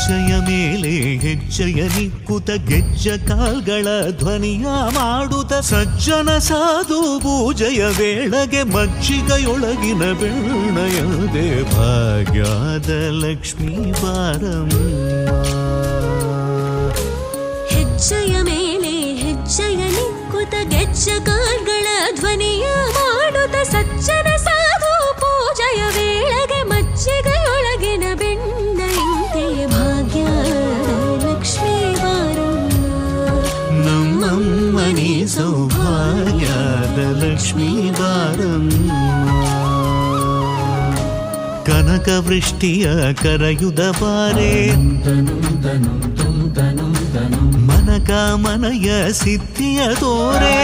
ಹೆಜ್ಜೆಯ ಮೇಲೆ ಹೆಜ್ಜೆಯ ನಿಕ್ಕುತ ಗೆಜ್ಜ ಕಾಲ್ಗಳ ಧ್ವನಿಯ ಮಾಡುತ್ತ ಸಜ್ಜನ ಸಾಧು ಪೂಜೆಯ ವೇಳೆಗೆ ಮಜ್ಜಿಗೆಯೊಳಗಿನ ಬೆಣ್ಣಯದೆ ಭಾಗ್ಯದ ಲಕ್ಷ್ಮೀ ಬಾರಮ್ಮ. ಹೆಜ್ಜೆಯ ಮೇಲೆ ಹೆಜ್ಜೆಯ ನಿಕ್ಕುತ ಗೆಜ್ಜ ಕಾಲ್ಗಳ ಧ್ವನಿಯ ಮಾಡುತ್ತ ಸಜ್ಜನ ಸಾಧು ಪೂಜೆಯ ವೇಳೆಗೆ ಮಜ್ಜಿಗೆಯೊಳಗಿನ ಬೆಣ್ಣೆಯಂತೆ ಭಾಗ್ಯದ ಲಕ್ಷ್ಮೀ ಬಾರಮ್ಮ. ನಮ್ಮಮ್ಮನಿ ಸೌಭಾಗ್ಯದ ಲಕ್ಷ್ಮೀ ಬಾರಮ್ಮ. ಕನಕ ವೃಷ್ಟಿಯ ಕರೆಯುದ ಬಾರೆ ಮನಕ ಮನಯ ಸಿದ್ಧಿಯ ತೋರೆ